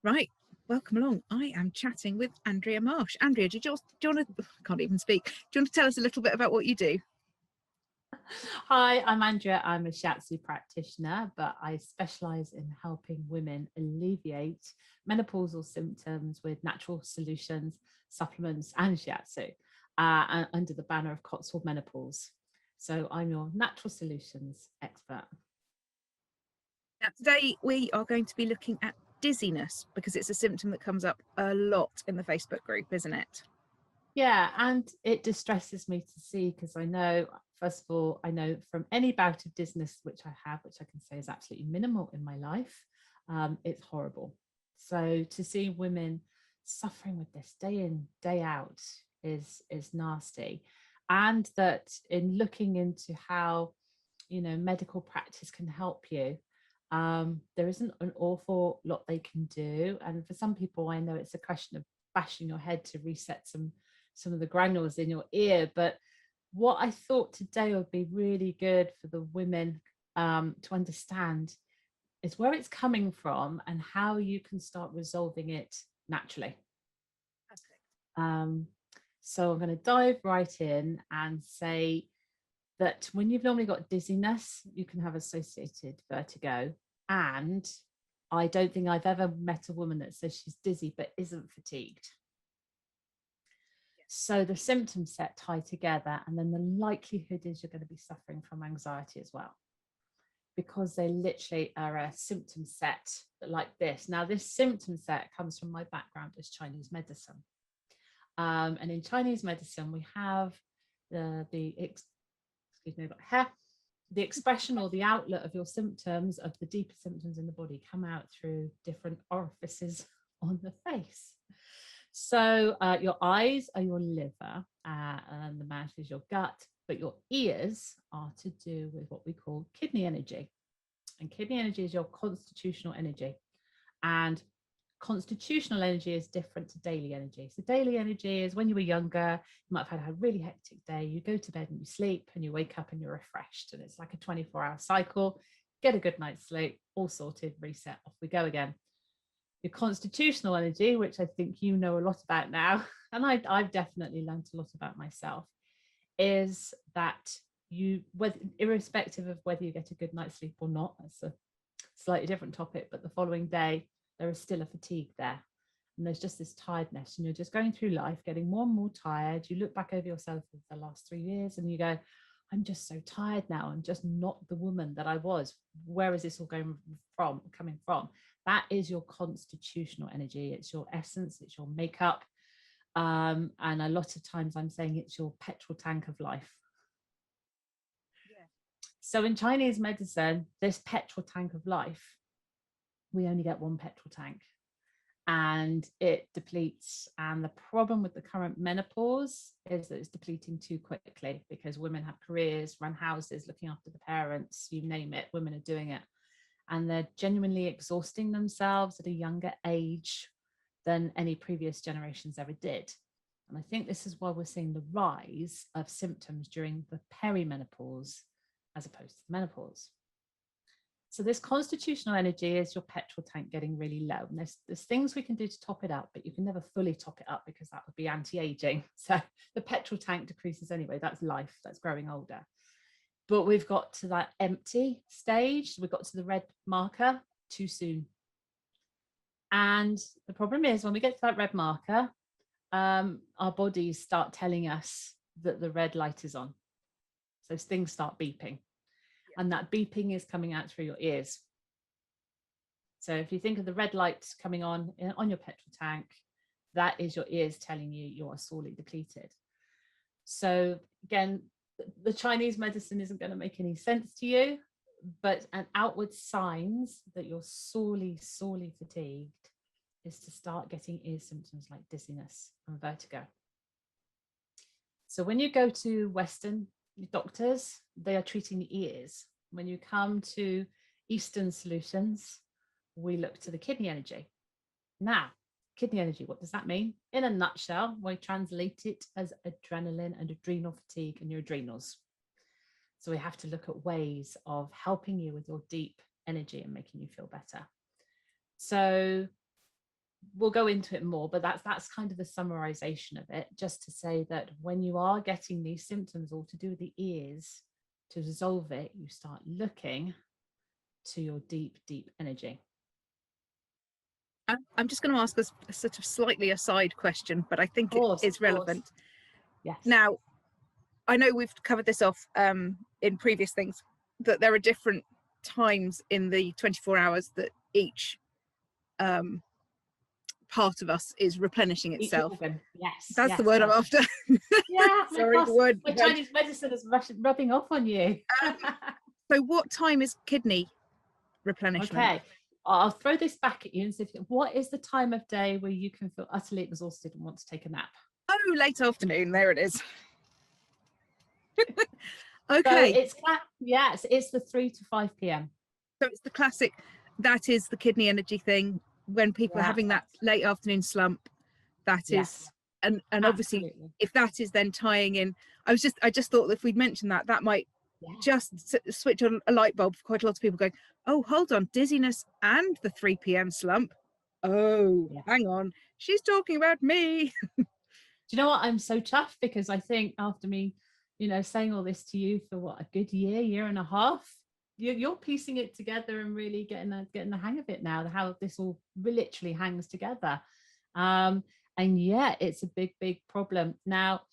Right, welcome along. I am chatting with Andrea Marsh. Andrea, do you want to, I can't even speak. Do you want to tell us a little bit about what you do? Hi, I'm Andrea. I'm a shiatsu practitioner, but I specialize in helping women alleviate menopausal symptoms with natural solutions, supplements, and shiatsu under the banner of Cotswold Menopause. So I'm your natural solutions expert. Now, today we are going to be looking at dizziness because it's a symptom that comes up a lot in the Facebook group, isn't it? Yeah, and it distresses me to see because I know, first of all, I know from any bout of dizziness which I have, which I can say is absolutely minimal in my life, it's horrible. So to see women suffering with this day in, day out is nasty. And that in looking into how, medical practice can help you, there isn't an awful lot they can do. And for some people, I know it's a question of bashing your head to reset some of the granules in your ear. But what I thought today would be really good for the women to understand is where it's coming from and how you can start resolving it naturally. Um, so I'm going to dive right in and say that when you've normally got dizziness, you can have associated vertigo. And I don't think I've ever met a woman that says she's dizzy but isn't fatigued. So the symptoms set tie together, and then the likelihood is you're going to be suffering from anxiety as well, because they literally are a symptom set like this. Now, this symptom set comes from my background as Chinese medicine. And in Chinese medicine, we have the expression or the outlet of your symptoms, of the deeper symptoms in the body, come out through different orifices on the face. So your eyes are your liver, and the mouth is your gut, but your ears are to do with what we call kidney energy. And kidney energy is your constitutional energy. And constitutional energy is different to daily energy. So daily energy is when you were younger, you might have had a really hectic day, you go to bed and you sleep and you wake up and you're refreshed. And it's like a 24-hour cycle. Get a good night's sleep, all sorted, reset, off we go again. Your constitutional energy, which I think you know a lot about now, and I've definitely learned a lot about myself, is that you, irrespective of whether you get a good night's sleep or not, that's a slightly different topic, but the following day, there is still a fatigue there. And there's just this tiredness, and you're just going through life, getting more and more tired. You look back over yourself for the last 3 years and you go, I'm just so tired now. I'm just not the woman that I was. Where is this all coming from? That is your constitutional energy. It's your essence, it's your makeup. And a lot of times I'm saying it's your petrol tank of life. Yeah. So in Chinese medicine, this petrol tank of life, we only get one petrol tank and it depletes. And the problem with the current menopause is that it's depleting too quickly, because women have careers, run houses, looking after the parents, you name it, women are doing it. And they're genuinely exhausting themselves at a younger age than any previous generations ever did. And I think this is why we're seeing the rise of symptoms during the perimenopause as opposed to the menopause. So this constitutional energy is your petrol tank getting really low. And there's things we can do to top it up, but you can never fully top it up because that would be anti-aging. So the petrol tank decreases anyway. That's life, that's growing older. But we've got to that empty stage. We've got to the red marker too soon. And the problem is when we get to that red marker, our bodies start telling us that the red light is on. So things start beeping. And that beeping is coming out through your ears. So if you think of the red light coming on your petrol tank, that is your ears telling you you are sorely depleted. So again, the Chinese medicine isn't going to make any sense to you, but an outward signs that you're sorely fatigued is to start getting ear symptoms like dizziness and vertigo. So when you go to Western doctors, they are treating the ears. When you come to Eastern solutions, we look to the kidney energy. Now, kidney energy, what does that mean? In a nutshell, we translate it as adrenaline and adrenal fatigue in your adrenals. So we have to look at ways of helping you with your deep energy and making you feel better. So we'll go into it more, but that's kind of the summarization of it, just to say that when you are getting these symptoms all to do with the ears, to resolve it, you start looking to your deep, deep energy. I'm just going to ask us a sort of slightly aside question, but I think it's relevant. Yes. Now, I know we've covered this off in previous things, that there are different times in the 24 hours that each part of us is replenishing itself. Yes, that's the word I'm after. Yeah, sorry, the word. My Chinese medicine is rubbing off on you. So what time is kidney replenishment? Okay, I'll throw this back at you and say, what is the time of day where you can feel utterly exhausted and want to take a nap? Oh, late afternoon. There it is. Okay. So it's the 3 to 5 p.m. So it's the classic, that is the kidney energy thing. When people are having that late afternoon slump, that is, and obviously if that is then tying in, I just thought that if we'd mentioned that, that might just switch on a light bulb for quite a lot of people going, oh, hold on, dizziness and the 3 p.m. slump. Oh, hang on, she's talking about me. Do you know what? I'm so chuffed, because I think after me, saying all this to you for what, a good year and a half, you're piecing it together and really getting the hang of it now, how this all literally hangs together. And yeah, it's a big problem. Now,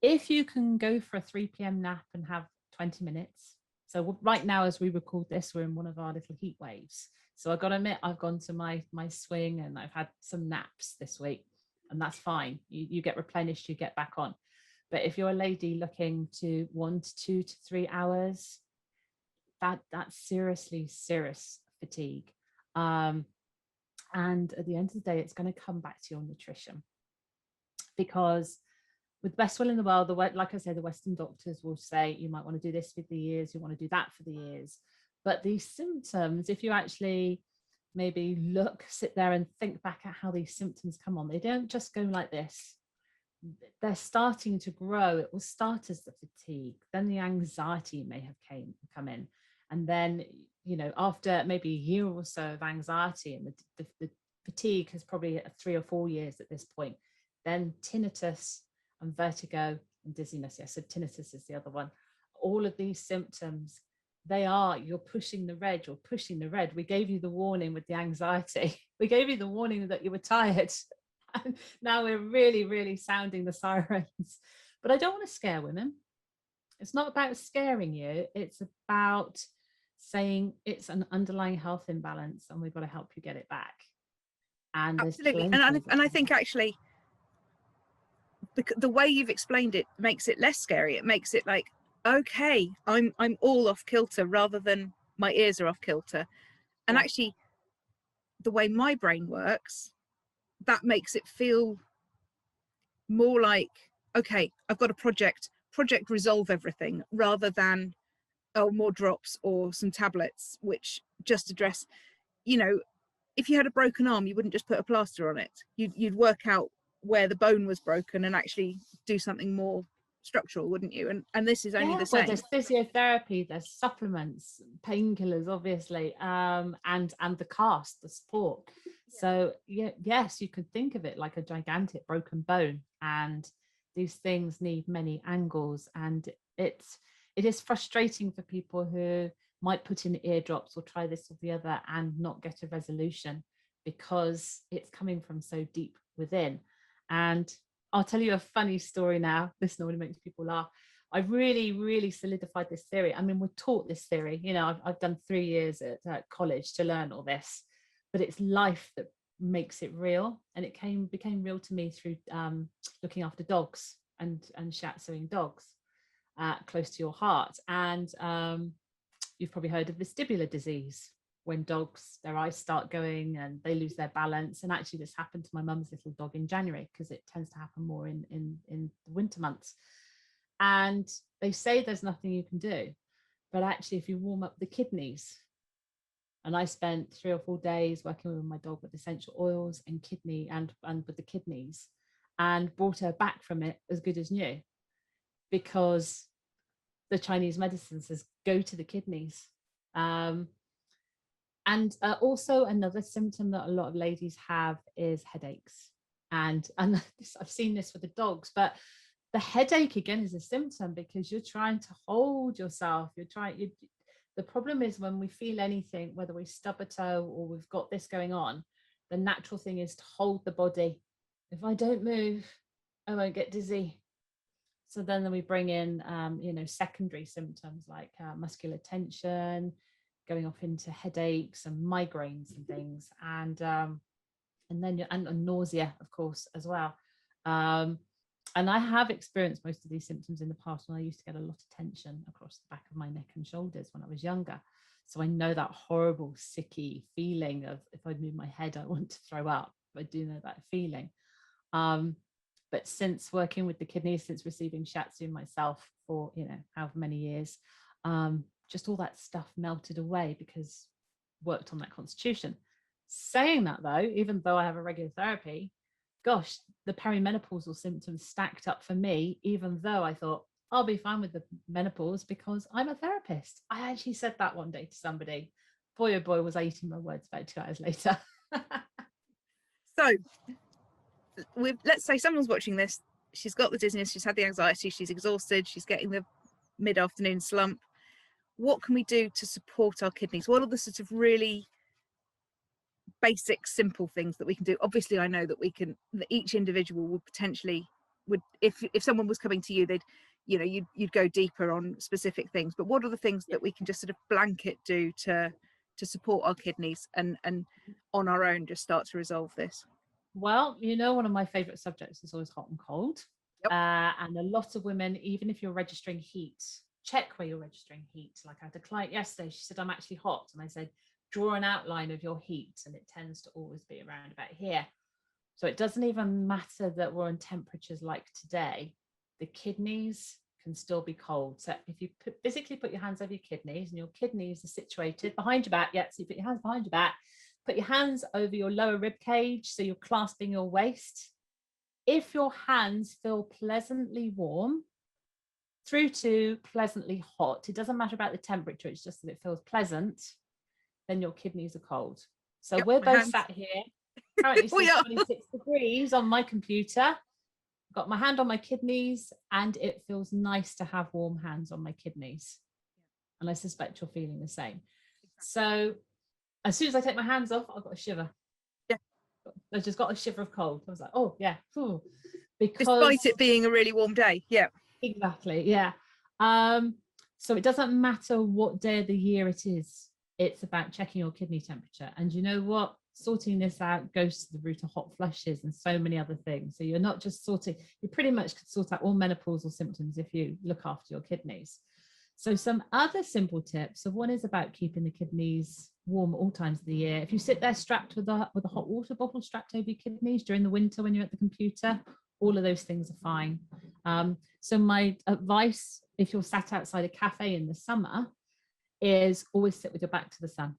if you can go for a 3 p.m. nap and have 20 minutes. So right now, as we record this, we're in one of our little heat waves. So I've got to admit, I've gone to my swing and I've had some naps this week, and that's fine. You get replenished, you get back on. But if you're a lady looking to 1 to 2 to 3 hours, that's serious fatigue. And at the end of the day, it's going to come back to your nutrition, because with the best will in the world, like I said, the Western doctors will say you might want to do this with the ears, you want to do that for the ears. But these symptoms, if you actually maybe sit there and think back at how these symptoms come on, they don't just go like this. They're starting to grow. It will start as the fatigue, then the anxiety may have come in, and then after maybe a year or so of anxiety, and the fatigue has probably 3 or 4 years at this point, then tinnitus and vertigo and dizziness. Yes, so tinnitus is the other one. All of these symptoms, you're pushing the red, We gave you the warning with the anxiety. We gave you the warning that you were tired. And now we're really sounding the sirens. But I don't want to scare women. It's not about scaring you. It's about saying it's an underlying health imbalance and we've got to help you get it back. And absolutely. And I think actually the way you've explained it makes it less scary. It makes it like, okay, I'm all off kilter, rather than my ears are off kilter. And actually the way my brain works, that makes it feel more like, okay, I've got a project resolve everything, rather than, oh, more drops or some tablets which just address, if you had a broken arm, you wouldn't just put a plaster on it. You'd work out where the bone was broken and actually do something more structural, wouldn't you? And this is only the same. Well, there's physiotherapy, there's supplements, painkillers, obviously, and the cast, the support. So yes, you could think of it like a gigantic broken bone, and these things need many angles, and it is frustrating for people who might put in eardrops or try this or the other and not get a resolution, because it's coming from so deep within. And I'll tell you a funny story now. This normally makes people laugh. I really solidified this theory. I mean, we're taught this theory. I've done 3 years at college to learn all this, but it's life that makes it real. And it became real to me through looking after dogs and shiatsuing dogs close to your heart. And you've probably heard of vestibular disease, when dogs, their eyes start going and they lose their balance. And actually this happened to my mum's little dog in January, because it tends to happen more in the winter months. And they say there's nothing you can do, but actually if you warm up the kidneys, and I spent 3 or 4 days working with my dog with essential oils and kidney and with the kidneys, and brought her back from it as good as new, because the Chinese medicine says go to the kidneys. And also another symptom that a lot of ladies have is headaches. And I've seen this with the dogs, but the headache again is a symptom because you're trying to hold yourself. The problem is when we feel anything, whether we stub a toe or we've got this going on, the natural thing is to hold the body. If I don't move, I won't get dizzy. So then we bring in, secondary symptoms like muscular tension, going off into headaches and migraines and things, and then and nausea, of course, as well. And I have experienced most of these symptoms in the past when I used to get a lot of tension across the back of my neck and shoulders when I was younger. So I know that horrible, sicky feeling of if I move my head, I want to throw up. I do know that feeling. But since working with the kidneys, since receiving shiatsu myself for, however many years, just all that stuff melted away because worked on that constitution. Saying that though, even though I have a regular therapy, gosh, the perimenopausal symptoms stacked up for me, even though I thought I'll be fine with the menopause because I'm a therapist. I actually said that one day to somebody. Boy, oh boy, was I eating my words about 2 hours later. So let's say someone's watching this, she's got the dizziness, she's had the anxiety, she's exhausted, she's getting the mid-afternoon slump. What can we do to support our kidneys? What are the sort of really basic, simple things that we can do? Obviously, I know that that each individual would potentially if someone was coming to you, you'd go deeper on specific things. But what are the things that we can just sort of blanket do to support our kidneys and on our own just start to resolve this? Well, one of my favorite subjects is always hot and cold. Yep. And a lot of women, even if you're registering heat, check where you're registering heat. Like I had a client yesterday, she said, I'm actually hot. And I said, draw an outline of your heat. And it tends to always be around about here. So it doesn't even matter that we're on temperatures like today. The kidneys can still be cold. So if you physically put your hands over your kidneys and your kidneys are situated behind your back, so you put your hands behind your back, put your hands over your lower rib cage, so you're clasping your waist. If your hands feel pleasantly warm through to pleasantly hot, it doesn't matter about the temperature, it's just that it feels pleasant, then your kidneys are cold. So we're both sat here, currently 26 degrees on my computer. I've got my hand on my kidneys and it feels nice to have warm hands on my kidneys. And I suspect you're feeling the same. So as soon as I take my hands off, I've got a shiver. Yeah. I just got a shiver of cold. I was like, oh yeah. Because despite it being a really warm day. Yeah. Exactly. Yeah. So it doesn't matter what day of the year it is. It's about checking your kidney temperature. And you know what? Sorting this out goes to the root of hot flushes and so many other things. So you're not just you pretty much could sort out all menopausal symptoms if you look after your kidneys. So some other simple tips. So one is about keeping the kidneys warm at all times of the year. If you sit there strapped with a hot water bottle strapped over your kidneys during the winter when you're at the computer, all of those things are fine. So my advice, if you're sat outside a cafe in the summer, is always sit with your back to the sun.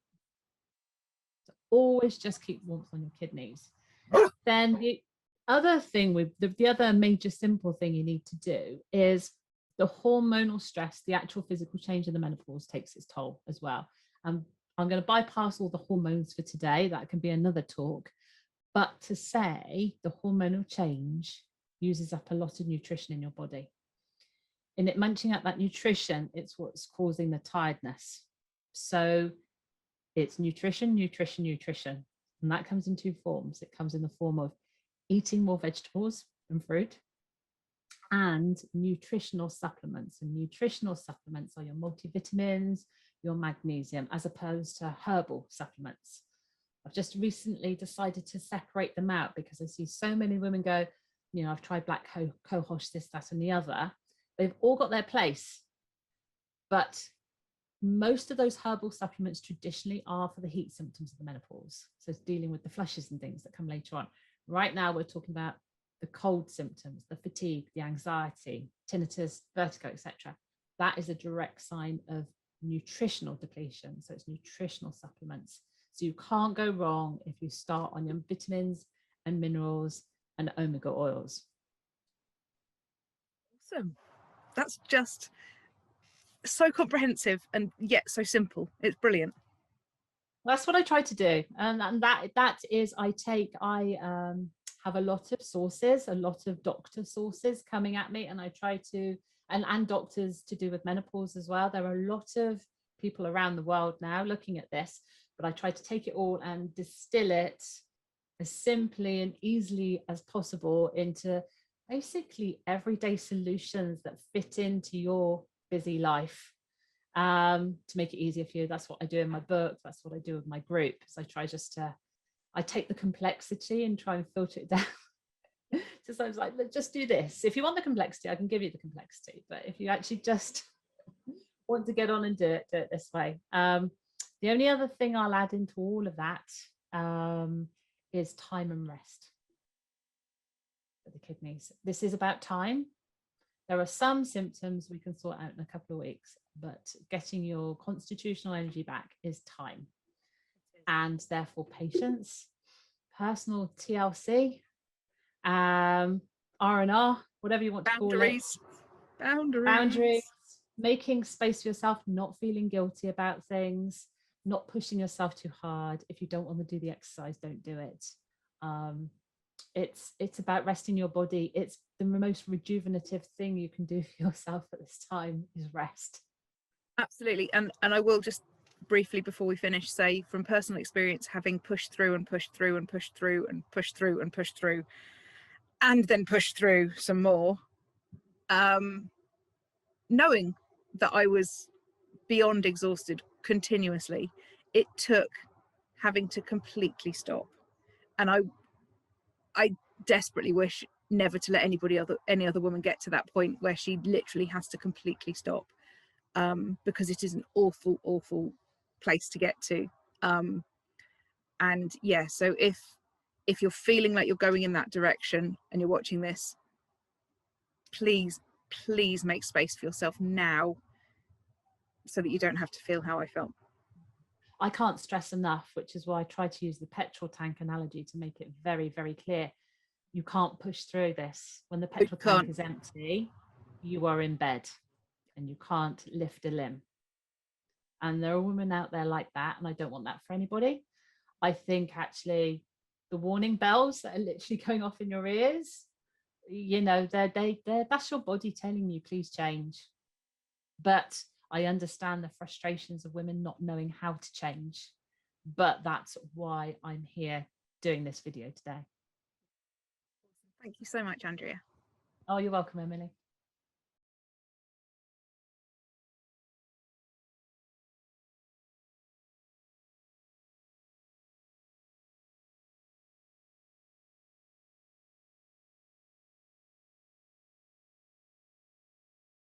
So always just keep warmth on your kidneys. Then the other thing the other major simple thing you need to do is the hormonal stress, the actual physical change in the menopause takes its toll as well. I'm going to bypass all the hormones for today. That can be another talk. But to say the hormonal change uses up a lot of nutrition in your body. And it munching up that nutrition, it's what's causing the tiredness. So it's nutrition. And that comes in two forms. It comes in the form of eating more vegetables and fruit and nutritional supplements. And nutritional supplements are your multivitamins, your magnesium, as opposed to herbal supplements. I've just recently decided to separate them out because I see so many women go, I've tried black cohosh, this, that, and the other. They've all got their place. But most of those herbal supplements traditionally are for the heat symptoms of the menopause. So it's dealing with the flushes and things that come later on. Right now, we're talking about the cold symptoms, the fatigue, the anxiety, tinnitus, vertigo, etc. That is a direct sign of nutritional depletion. So it's nutritional supplements. So you can't go wrong if you start on your vitamins and minerals and omega oils. Awesome. That's just so comprehensive and yet so simple. It's brilliant. That's what I try to do, and that is I have a lot of sources, a lot of doctor sources coming at me, and I try to and doctors to do with menopause as well. There are a lot of people around the world now looking at this, but I try to take it all and distill it as simply and easily as possible into basically everyday solutions that fit into your busy life, to make it easier for you. That's what I do in my book. That's what I do with my group. So I try just to, I take the complexity and try and filter it down. Just I was like, look, just do this. If you want the complexity, I can give you the complexity. But if you actually just want to get on and do it this way. The only other thing I'll add into all of that is time and rest for the kidneys. This is about time. There are some symptoms we can sort out in a couple of weeks, but getting your constitutional energy back is time, and therefore patience, personal TLC, R&R, whatever you want to call it. Boundaries, making space for yourself, not feeling guilty about things, not pushing yourself too hard. If you don't want to do the exercise, don't do it. It's about resting your body. It's the most rejuvenative thing you can do for yourself at this time is rest. Absolutely. And I will just briefly before we finish say from personal experience, having pushed through and pushed through and pushed through and pushed through and pushed through and then pushed through some more, knowing that I was beyond exhausted continuously, it took having to completely stop. And I desperately wish never to let any other woman get to that point where she literally has to completely stop, because it is an awful place to get to. And yeah, so if you're feeling like you're going in that direction and you're watching this, please make space for yourself now so that you don't have to feel how I felt. I can't stress enough, which is why I try to use the petrol tank analogy to make it very, very clear. You can't push through this. When the petrol tank is empty, you are in bed and you can't lift a limb. And there are women out there like that, and I don't want that for anybody. I think actually the warning bells that are literally going off in your ears, you know, they're that's your body telling you, please change. But I understand the frustrations of women not knowing how to change. But that's why I'm here doing this video today. Thank you so much, Andrea. Oh, you're welcome, Emily.